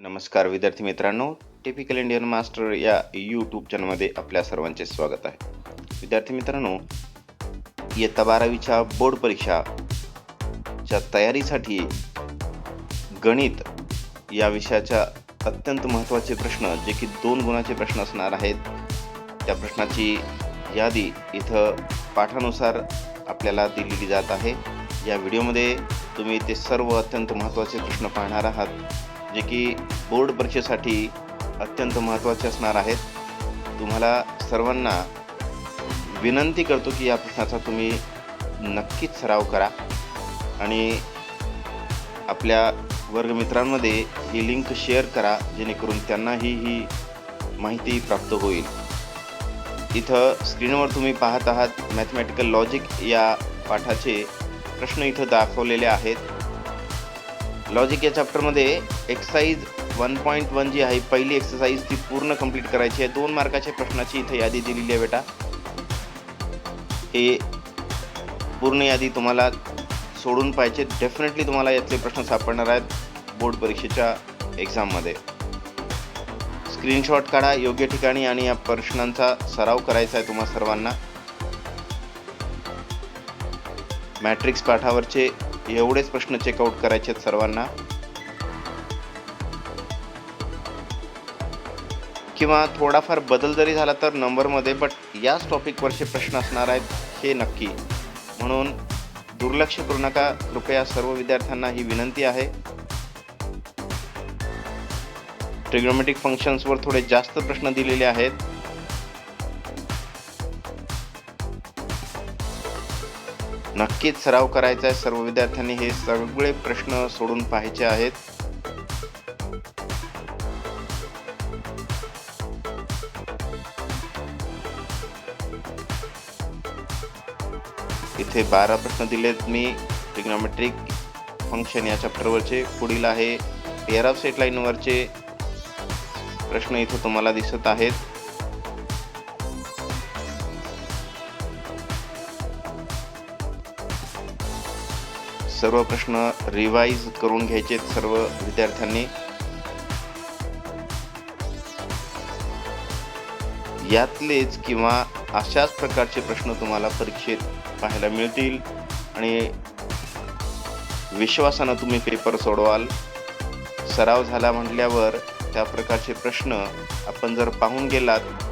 नमस्कार विद्यार्थी मित्रांनो, टिपिकल इंडियन मास्टर या यूट्यूब चॅनलमध्ये आपल्या सर्वांचे स्वागत आहे. विद्यार्थी मित्रांनो, इयत्ता 12वीच्या बोर्ड परीक्षाच्या तयारीसाठी गणित या विषयाच्या अत्यंत महत्त्वाचे प्रश्न, जे की 2 गुणाचे प्रश्न असणार आहेत, त्या प्रश्नाची यादी इथं पाठानुसार आपल्याला दिलेली जात आहे. या व्हिडिओमध्ये तुम्ही ते सर्व अत्यंत महत्त्वाचे प्रश्न पाहणार आहात, जे की बोर्ड परीक्षेसाठी अत्यंत महत्त्वाचे असणार आहेत. तुम्हाला सर्वांना विनंती करतो की या प्रश्नाचा तुम्ही नक्कीच सराव करा आणि आपल्या वर्गमित्रांमध्ये ही लिंक शेअर करा, जेणेकरून त्यांनाही ही माहिती प्राप्त होईल. इथं स्क्रीनवर तुम्ही पाहत आहात मॅथमॅटिकल लॉजिक या पाठाचे प्रश्न इथं दाखवलेले आहेत. लॉजिक या चॅप्टरमध्ये एक्सरसाइज 1.1 जी आहे, पहिली एक्सरसाइज ती पूर्ण कंप्लीट करायची आहे. 2 मार्काच्या प्रश्नाची इथे यादी दिलेली आहे बेटा. हे पूर्ण यादी तुम्हाला सोडून पाहिजे. डेफिनेटली तुम्हाला यातले प्रश्न सापडणार आहेत बोर्ड परीक्षेच्या एक्झाममध्ये. स्क्रीनशॉट काढा योग्य ठिकाणी आणि या प्रश्नांचा सराव करायचा आहे तुम्हा सर्वांना. मॅट्रिक्स पाठावरचे एवढेच प्रश्न चेकआउट करायचे आहेत सर्वांना. किंवा थोडाफार बदल जरी झाला तर नंबरमध्ये, बट याच टॉपिकवरचे प्रश्न असणार आहेत हे नक्की. म्हणून दुर्लक्ष करू नका कृपया. सर्व विद्यार्थ्यांना ही विनंती आहे. ट्रिग्नोमेट्रिक फंक्शन्सवर थोडे जास्त प्रश्न दिलेले आहेत. नक्कीच सराव करायचा आहे. सर्व विद्यार्थ्यांनी हे सगळे प्रश्न सोडून पाहायचे आहेत. इथे 12 प्रश्न दिलेत मी ट्रिग्नोमेट्रिक फंक्शन या चॅप्टरवरचे. पुढील आहे पेअर ऑफ सेट लाईनवरचे प्रश्न इथे तुम्हाला दिसत आहेत. सर्व प्रश्न रिवाइज करून घ्यायचे सर्व विद्यार्थ्यांनी. यातलेच किंवा अशाच प्रकारचे प्रश्न तुम्हाला परीक्षेत पाहायला मिळतील आणि विश्वासानं तुम्ही पेपर सोडवाल. सराव झाला म्हटल्यावर त्या प्रकारचे प्रश्न आपण जर पाहून गेलात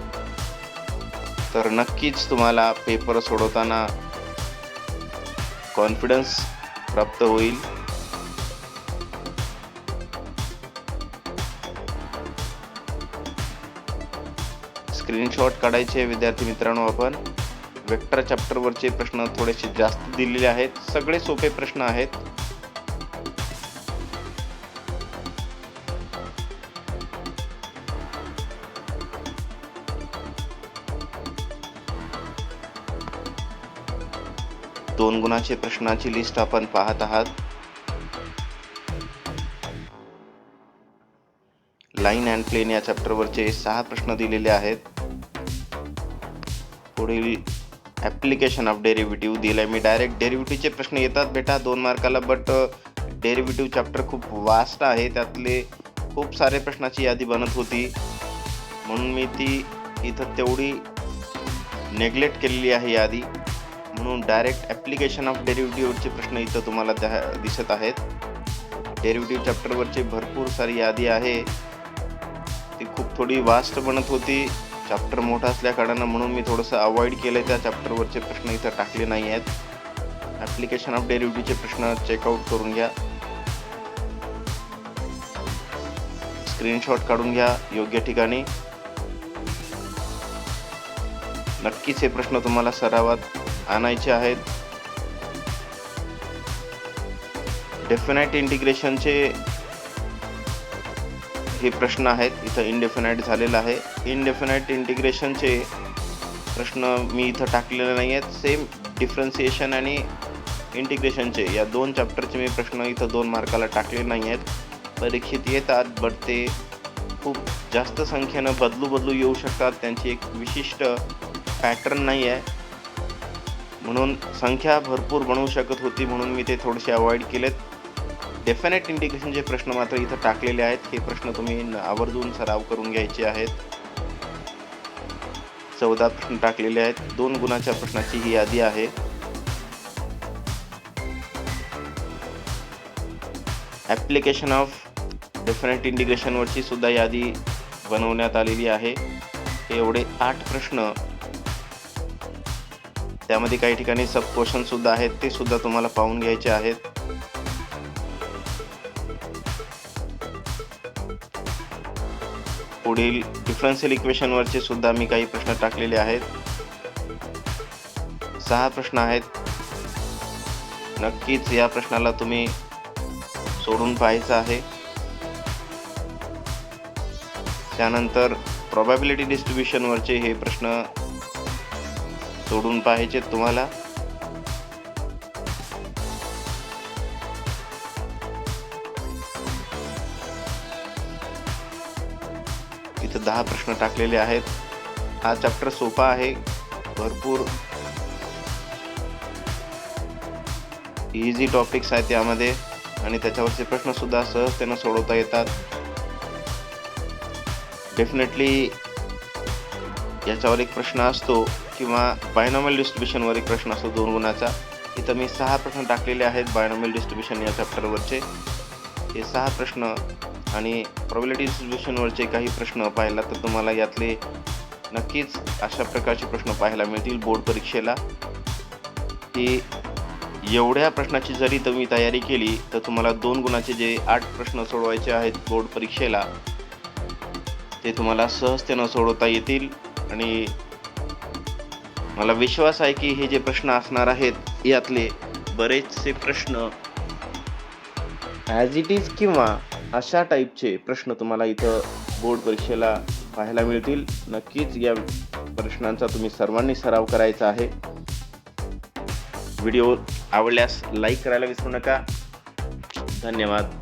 तर नक्कीच तुम्हाला पेपर सोडवताना कॉन्फिडन्स प्राप्त होईल. स्क्रीनशॉट काढायचे विद्यार्थी मित्रांनो. आपण वेक्टर चॅप्टरवरचे प्रश्न थोडेसे जास्त दिलेले आहेत. सगळे सोपे प्रश्न आहेत. दोन गुणाचे प्रश्नाची लिस्ट आपण पाहत आहात. लाईन अँड प्लेन या चॅप्टरवरचे 6 प्रश्न दिलेले आहेत. पुढील ॲप्लिकेशन ऑफ डेरिव्हेटिव्ह दिलाय मी. डायरेक्ट डेरिव्हेटिव्हचे प्रश्न येतात बेटा 2 मार्काला, बट डेरिव्हेटिव्ह चॅप्टर खूप वास्ट आहे. त्यातले खूप सारे प्रश्नाची यादी बनत होती, म्हणून मी ती इथं तेवढी नेग्लेक्ट केलेली आहे यादी. म्हणून डायरेक्ट ॲप्लिकेशन ऑफ डेरिव्हेटिव्हचे प्रश्न इथं तुम्हाला दिसत आहेत. डेरिव्हेटिव्ह चॅप्टरवरची भरपूर सारी यादी आहे. ती खूप थोडी वास्ट बनत होती चॅप्टर मोठा असल्या कारणानं, म्हणून मी थोडंसं अवॉइड केलं. त्या चॅप्टरवरचे प्रश्न इथं टाकले नाही आहेत. ॲप्लिकेशन ऑफ डेरिव्हेटिव्हचे प्रश्न चेकआउट करून घ्या. स्क्रीनशॉट काढून घ्या योग्य ठिकाणी. नक्कीच हे प्रश्न तुम्हाला सरावात आणायचे आहेत. डेफिनाइट इंटिग्रेशनचे हे प्रश्न आहेत. इथं इनडेफिनाइट झालेलं आहे. इनडेफिनाइट इंटिग्रेशनचे प्रश्न मी इथं टाकलेले नाही आहेत. सेम डिफरन्सिएशन आणि इंटिग्रेशनचे या 2 चॅप्टरचे मी प्रश्न इथं 2 मार्काला टाकले नाही आहेत. परीक्षेत येतात, बट ते खूप जास्त संख्येनं बदलू येऊ शकतात. त्यांची एक विशिष्ट पॅटर्न नाही आहे, म्हणून संख्या भरपूर बनवू शकत होती, म्हणून मी ते थोडेसे अवॉइड केलेत. डेफिनेट इंटिग्रेशनचे प्रश्न मात्र इथं टाकलेले आहेत. हे प्रश्न तुम्ही आवर्जून सराव करून घ्यायचे आहेत. 14 प्रश्न टाकलेले आहेत. 2 गुणाच्या प्रश्नाची ही यादी आहे. ऍप्लिकेशन ऑफ डेफिनेट इंटिग्रेशन वरची सुद्धा यादी बनवण्यात आलेली आहे. हे एवढे 8 प्रश्न, त्यामध्ये काही ठिकाणी सब क्वेश्चन सुद्धा आहेत, ते सुद्धा तुम्हाला पाहून घ्यायचे आहेत. पुढील डिफरन्शियल इक्वेशन वरचे सुद्धा मी काही प्रश्न टाकलेले आहेत. 6 प्रश्न आहेत. नक्कीच या प्रश्नाला तुम्ही सोडून पाहायचं आहे. त्यानंतर प्रोबॅबिलिटी डिस्ट्रीब्युशन वरचे हे प्रश्न सोडून पाहायचे तुम्हाला. इथं 10 प्रश्न टाकलेले आहेत. हा चॅप्टर सोपा आहे, भरपूर इझी टॉपिक्स आहेत यामध्ये आणि त्याच्यावरचे प्रश्न सुद्धा सहजतेनं सोडवता येतात. डेफिनेटली याच्यावर एक प्रश्न असतो किंवा बायनॉमियल डिस्ट्रीब्युशन वर एक प्रश्न असतो 2 गुणाचा. इथं मी 6 प्रश्न टाकलेले आहेत बायनॉमियल डिस्ट्रीब्युशन या चॅप्टरवरचे. हे 6 प्रश्न आणि प्रोबॅबिलिटी डिस्ट्रीब्युशन वरचे काही प्रश्न पाहिला तर तुम्हाला यातले नक्कीच अशा प्रकारचे प्रश्न पाहायला मिळतील बोर्ड परीक्षेला. की एवढ्या प्रश्नाची जरी तुम्ही तयारी केली तर तुम्हाला 2 गुणाचे जे 8 प्रश्न सोडवायचे आहेत बोर्ड परीक्षेला, ते तुम्हाला सहजतेनं सोडवता येतील. आणि मला विश्वास आहे की हे जे प्रश्न असणार आहेत यातले बरेचसे प्रश्न ॲज इट इज किंवा अशा टाईपचे प्रश्न तुम्हाला इथं बोर्ड परीक्षेला पाहायला मिळतील. नक्कीच या प्रश्नांचा तुम्ही सर्वांनी सराव करायचा आहे. व्हिडिओ आवडल्यास लाईक करायला विसरू नका. धन्यवाद.